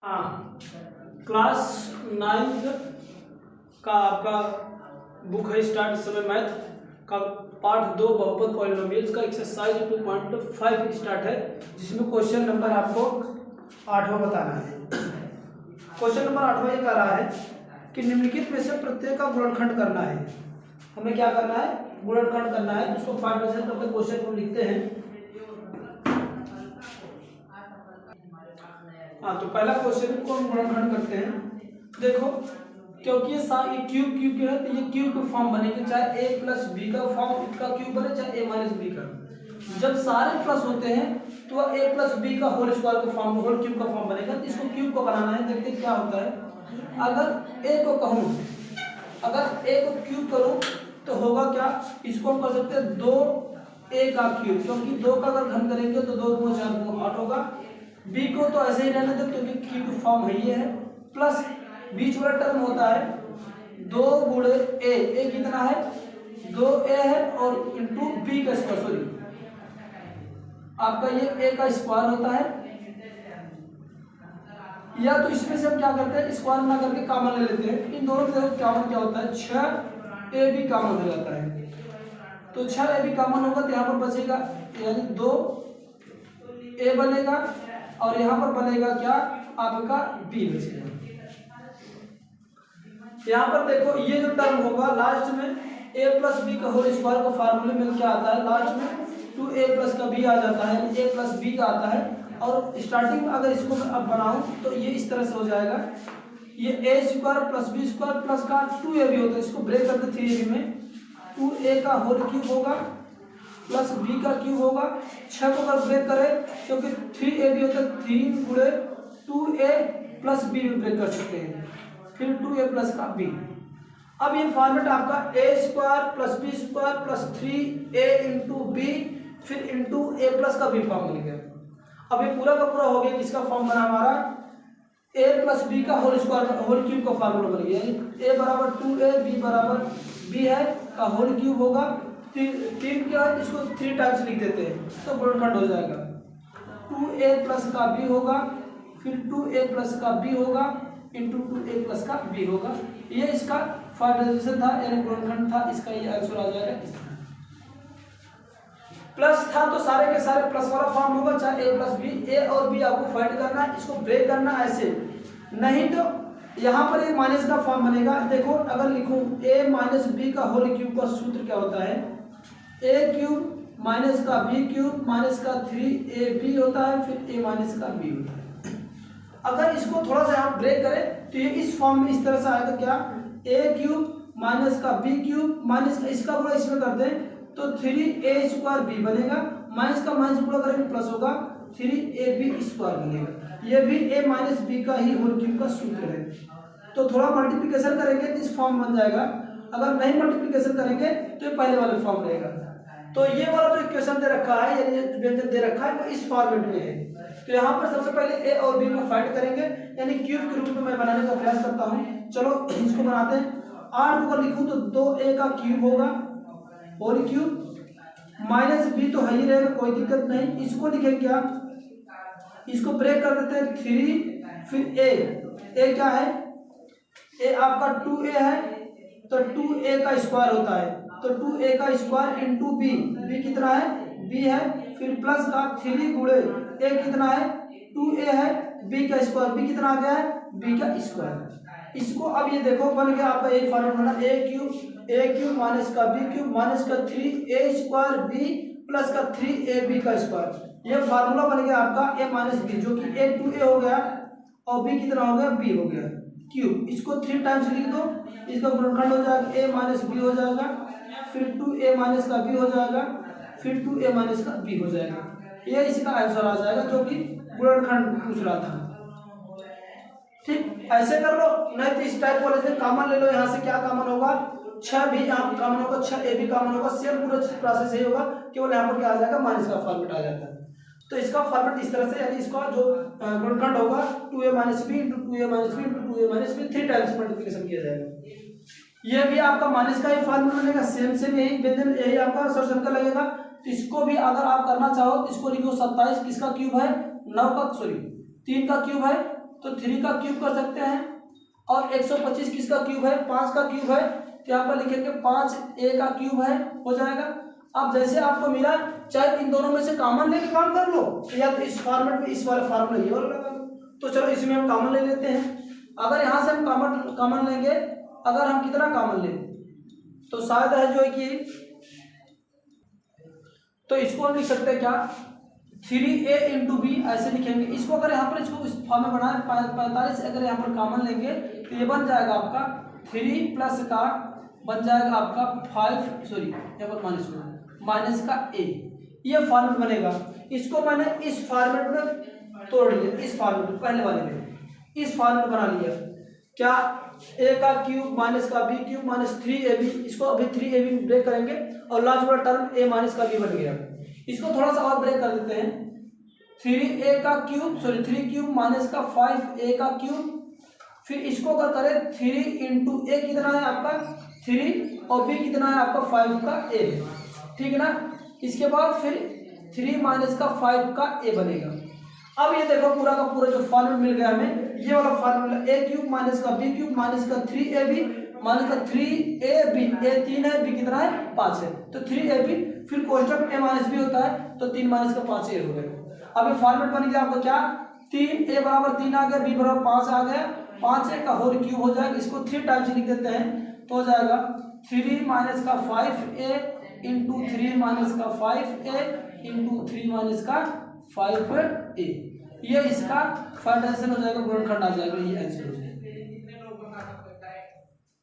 हाँ, class 9th का आपका बुक है स्टार्ट इस समय मैथ का पार्ट 2 बहुपद पॉलिनोमियल्स का एक्सरसाइज 2.5 स्टार्ट है, जिसमें क्वेश्चन नंबर आपको 8वां बताना है। क्वेश्चन नंबर 8वां ये कह रहा है कि निम्नलिखित में से प्रत्येक का गुणनखंड करना है। हमें क्या करना है? गुणनखंड करना है। उसको 5% करके क्वेश्चन को लिखते हैं। हाँ, तो पहला क्वेश्चन को हम गुणनखंड करते हैं। देखो, क्योंकि ये क्यूब क्यूब है तो ये क्यूब के फॉर्म बनेंगे, चाहे a प्लस बी का फॉर्म इसका क्यूब बने, चाहे a माइनस बी का। जब सारे प्लस होते हैं तो वह a प्लस बी का होल स्क्वायर का फॉर्म, होल क्यूब का फॉर्म बनेगा। तो इसको क्यूब को बनाना है। देखते क्या होता है। अगर a को कहूँ, अगर a को क्यूब करूँ तो होगा क्या? इसको हम कर सकते हैं 2a का क्यूब, क्योंकि 2 का अगर घन करेंगे तो 2 को 4 को 8 होगा। b को तो ऐसे ही रहने दो क्योंकि क्यूब फॉर्म है ये है, प्लस बीच वाला टर्म होता है 2 गुणे a कितना है? 2a है और इंटू b का स्क्वायर, सॉरी आपका ये a का स्क्वायर होता है। या तो इसमें से हम क्या करते हैं, स्क्वायर ना करके कॉमन ले लेते हैं। इन दोनों में कॉमन क्या होता है? 6a भी कॉमन हो जाता है। तो 6a भी कॉमन होगा तो यहाँ पर बचेगा, यानी 2a बनेगा और यहाँ पर बनेगा क्या आपका b बचेगा। यहाँ पर देखो, ये जो टर्म होगा लास्ट में a प्लस बी का होल स्क्वायर का फार्मूले में क्या आता है? लास्ट में 2a प्लस का b आ जाता है, a प्लस b का आता है। और स्टार्टिंग में अगर इसको मैं अब बनाऊं तो ये इस तरह से हो जाएगा। ये a square plus b square plus का 2a भी होता है, इसको ब्रेक करके 3ab में 2a का होल क्यूब होगा प्लस b का क्यूब होगा। 6 को अगर ब्रेक करें क्योंकि 3ab होता है, 3 गुणे 2a प्लस b भी ब्रेक कर सकते हैं, फिर 2a प्लस का b। अब ये फॉर्मेट आपका a square plus b square plus 3a into b फिर इंटू a प्लस का b फॉर्म बन गया। अब ये पूरा का पूरा हो गया, किसका फॉर्म बना हमारा? a प्लस b का होल स्क्वायर होल क्यूब का फार्मूला बन गया। a बराबर 2a, b बराबर b है का होल क्यूब होगा। 3 क्या है, इसको 3 टाइम्स लिख देते हैं तो गुणनखंड हो जाएगा। 2a प्लस का b होगा, फिर 2a प्लस का b होगा इंटू 2a प्लस का b होगा। ये इसका फैक्टराइजेशन था, यानी गुणनखंड था। इसका ये आंसर आ जाएगा। प्लस था तो सारे के सारे प्लस वाला फॉर्म होगा, चाहे a प्लस बी। a और b आपको फाइंड करना है, इसको ब्रेक करना ऐसे, नहीं तो यहाँ पर एक माइनस का फॉर्म बनेगा। देखो, अगर लिखूं a माइनस बी का होल क्यूब का सूत्र क्या होता है? a क्यूब माइनस का b क्यूब माइनस का 3ab होता है, फिर a माइनस का b होता है। अगर इसको थोड़ा सा आप ब्रेक करें तो ये इस फॉर्म में इस तरह से आएगा, क्या? a क्यूब माइनस का b क्यूब माइनस का इसका पूरा इसमें कर दें तो 3a स्क्वायर b बनेगा, माइनस का माइनस पूरा करेंगे प्लस होगा 3ab स्क्वायर बनेगा। ये भी a माइनस b का ही होल क्यूब का सूत्र है। तो थोड़ा मल्टीप्लिकेशन करेंगे तो इस फॉर्म बन जाएगा, अगर नहीं मल्टीप्लिकेशन करेंगे तो ये पहले वाले फॉर्म रहेगा। तो ये वाला जो इक्वेशन दे रखा है, यानी व्यंजन दे रखा है, वो इस फॉर्मेट में है। तो यहाँ पर सबसे पहले a और b को फाइंड करेंगे, यानी क्यूब के रूप में मैं बनाने का प्रयास करता हूँ। चलो इसको बनाते हैं। 8 को लिखूँ तो 2a का क्यूब होगा होल क्यूब, माइनस b तो है ही रहेगा, कोई दिक्कत नहीं। इसको लिखें क्या? इसको ब्रेक कर देते हैं 3, फिर a क्या है? a आपका 2a है तो 2a का स्क्वायर होता है, तो 2a का स्क्वायर इंटू b कितना है? b है, फिर प्लस का 3 गुणे a कितना है? 2a है, b का स्क्वायर b कितना आ गया है? b का स्क्वायर। इसको अब ये देखो बन गया आपका एक फॉर्मूला बना, a क्यूब माइनस का b क्यूब माइनस का 3a स्क्वायर b प्लस का 3ab का स्क्वायर। ये फार्मूला बन गया आपका a माइनस b, जो कि a 2a हो गया और b कितना हो गया? b हो गया क्यूब। इसको 3 टाइम्स लिख दो, इसका गुणनखंड हो जाएगा a माइनस b हो जाएगा, फिर 2a माइनस का b हो जाएगा, फिर 2a माइनस का b हो जाएगा। ये इसका आंसर आ जाएगा, जो कि गुणनखंड पूछ रहा था। ठीक, ऐसे कर लो, नहीं तो इस टाइप वाले से कॉमन ले लो। यहाँ से क्या कॉमन होगा? 6 भी यहाँ कॉमन होगा, 6a भी कॉमन होगा। सेम पूरा प्रोसेस यही होगा, केवल यहाँ पर क्या आ जाएगा? माइनस का फॉर्मेट आ जाता है। तो इसका फॉर्मेट इस तरह से, यानी इसका जो गुणनखंड होगा 2a minus b into 2a minus b into 2a minus b 3 times multiplication किया जाएगा। ये भी आपका माइनस का ही फॉर्मूला बनेगा, सेम यही व्यंजन, यही आपका सॉल्यूशन का लगेगा। तो इसको भी अगर आप करना चाहो तो इसको लिखो 27 किसका क्यूब है? 9 का, सॉरी 3 का क्यूब है तो 3 का क्यूब कर सकते हैं, और 125 किसका क्यूब है, 5 का क्यूब है, तो यहाँ पर लिखेंगे 5a का क्यूब है, हो जाएगा। अब जैसे आपको मिला, चाहे इन दोनों में से कॉमन लेके काम कर लो, या तो इस फॉर्मेट में इस वाले फॉर्मूला ये वाला लगा लो। तो चलो इसमें हम कॉमन ले लेते हैं। अगर यहाँ से हम कॉमन लेंगे, अगर हम कितना कॉमन लें, तो शायद है जो है कि, तो इसको हम लिख सकते हैं क्या, 3a इंटू बी ऐसे लिखेंगे इसको। अगर यहाँ पर इसको इस फॉर्म में बनाए 45, अगर यहाँ पर कॉमन लेंगे तो ये बन जाएगा आपका 3 प्लस का बन जाएगा आपका 5, सॉरी यहाँ पर माइनस का a, ये फॉर्मेट बनेगा। इसको मैंने इस फॉर्मेट में तोड़ लिया, इस फॉर्मेट पहले वाले में इस फॉर्मेट बना लिया क्या, a का क्यूब माइनस का b क्यूब माइनस 3ab, इसको अभी 3ab ब्रेक करेंगे और लास्ट वाला टर्म a माइनस का b बन गया। इसको थोड़ा सा और ब्रेक कर देते हैं, 3a का क्यूब, सॉरी 3 क्यूब माइनस का 5a का क्यूब, फिर इसको अगर करें 3 इंटू a कितना है आपका 3 और b कितना है आपका 5 का a, ठीक है ना। इसके बाद फिर 3 माइनस का 5 का a बनेगा। अब ये देखो पूरा का पूरा जो फॉर्मूला मिल गया हमें, ये वाला फॉर्मूला a क्यूब माइनस का b क्यूब माइनस का 3ab माइनस का 3ab, a 3 है, b कितना है 5 है, तो 3ab, फिर कोष्टक a माइनस b होता है, तो 3 माइनस का 5a हो गया। अब ये फॉर्मेट बन गया आपको क्या, 3a बराबर 3 आ गया, b बराबर 5 आ गया, 5a का होल क्यूब हो जाएगा। इसको 3 टाइम्स लिख देते हैं, तो हो जाएगा 3 माइनस का 5a इंटू 3 माइनस का 5a इंटू 3 माइनस का 5a, ये इसका फैक्टराइजेशन हो जाएगा, गुणनखंड आ जाएगा, ये आंसर हो जाएगा।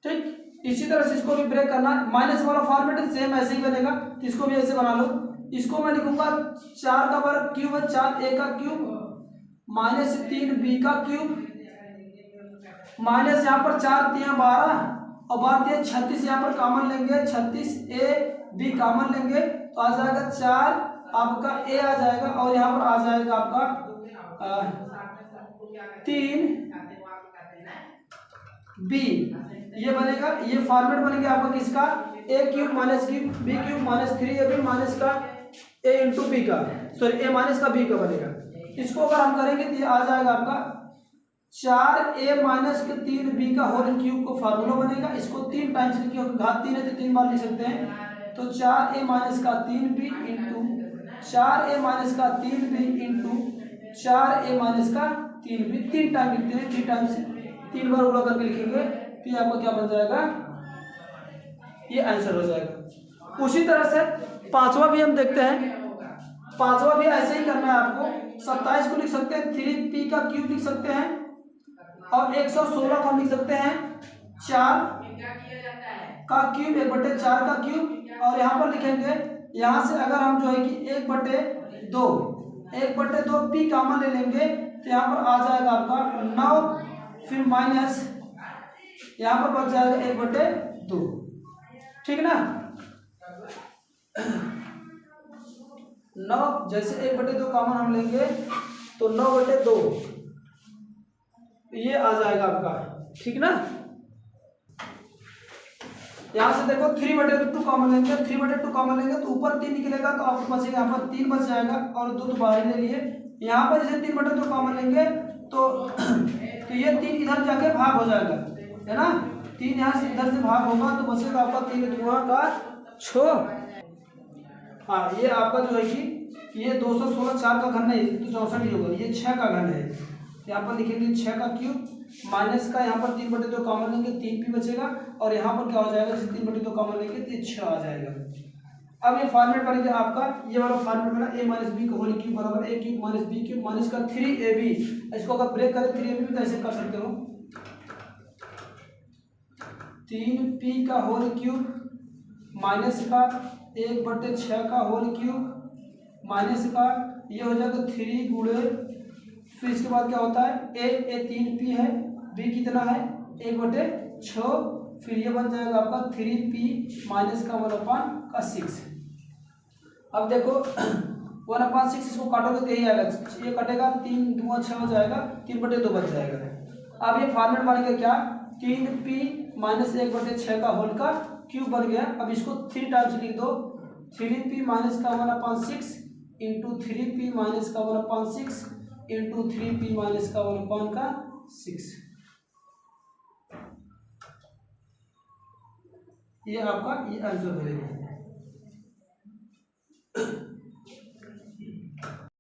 ठीक, इसी तरह से इसको भी ब्रेक करना, माइनस वाला फॉर्मेट सेम ऐसे ही बनेगा, तो इसको भी ऐसे बना लो। इसको मैं लिखूंगा 4 का वर्ग क्यूब है, 4a का क्यूब माइनस 3b का क्यूब माइनस यहाँ पर 4 3 12 और 12 36, यहाँ पर कॉमन लेंगे 36a b कॉमन लेंगे तो आ जाएगा 4 आपका a आ जाएगा, और यहाँ पर आ जाएगा आपका 3b, ये बनेगा। ये फॉर्मेट बन गया आपका किसका, a cube minus cube b cube minus 3ab minus का a इंटू बी का, सॉरी a माइनस का b का बनेगा। इसको अगर हम करेंगे तो ये आ जाएगा आपका 4a माइनस के 3b का होल क्यूब को फार्मूला बनेगा। इसको 3 टाइम्स लिखिए, घात 3 है तो 3 बार लिख सकते हैं, तो 4a माइनस का 3b इंटू 4a माइनस का 3b इंटू 4a माइनस का 3b, 3 टाइम लिखते हैं, 3 टाइम्स 3 बार उड़ा करके लिखेंगे, तो ये आपका क्या बन जाएगा, ये आंसर हो जाएगा। उसी तरह से पांचवा भी हम देखते हैं, पांचवा भी ऐसे ही करना है आपको। 27 को लिख सकते हैं 3p का क्यूब लिख सकते हैं, और 116 को हम लिख सकते हैं 4 का क्यूब 1/4 का क्यूब, और यहाँ पर लिखेंगे, यहाँ से अगर हम जो है कि 1/2 p कॉमन ले लेंगे तो यहाँ पर आ जाएगा आपका 9, फिर माइनस यहाँ पर बच जाएगा 1/2, ठीक ना। 9 जैसे 1/2 कॉमन हम लेंगे तो 9/2 ये आ जाएगा आपका, ठीक ना। यहाँ से देखो 3/2 कॉमन लेंगे, 3/2 कॉमन लेंगे तो ऊपर 3 निकलेगा, तो आपको बचेगा यहाँ पर 3 बच जाएगा, और 2 तो बाहर ले लिए। यहाँ पर जैसे 3/2 कॉमन लेंगे तो ये 3 इधर जाके भाग हो जाएगा, है ना। 3 यहाँ से इधर से भाग होगा तो बचेगा आपका 3 2 का 6। हाँ, ये आपका जो है कि ये 216 4 का घन है तो 64 ही होगा, ये 6 का घन है। यहाँ पर लिखेंगे 6 का क्यूब माइनस का, यहाँ पर 3/2 कॉमन लेंगे 3p बचेगा, और यहाँ पर क्या हो जाएगा, जैसे 3/2 कॉमन लेंगे तो ये 6 आ जाएगा। अब ये फॉर्मेट बनेगा आपका, ये वाला फॉर्मेट बना a माइनस बी का होल क्यूब बराबर a cube minus b cube minus का 3ab। इसको अगर ब्रेक करें 3ab भी कैसे कर सकते हो, 3p का होल क्यूब माइनस का 1/6 का होल क्यूब माइनस का ये हो जाएगा 3 गुणे, फिर इसके बाद क्या होता है a 3p है, b कितना है 1/6, फिर ये बन जाएगा आपका 3p माइनस का 1/6। अब देखो 1/6 इसको काटोगे तो यही आएगा, ये कटेगा 3 2 6 हो जाएगा, 3/2 बच जाएगा। अब ये फॉर्मेट बन गया क्या, 3p माइनस 1/6 का होल का क्यूब बन गया। अब इसको 3 टाइम्स लिख दो, 3p माइनस का 1/6 इंटू 3p माइनस का 1/6 इंटू 3p माइनस का 1/6 6। ये आपका ये आंसर बनेगा।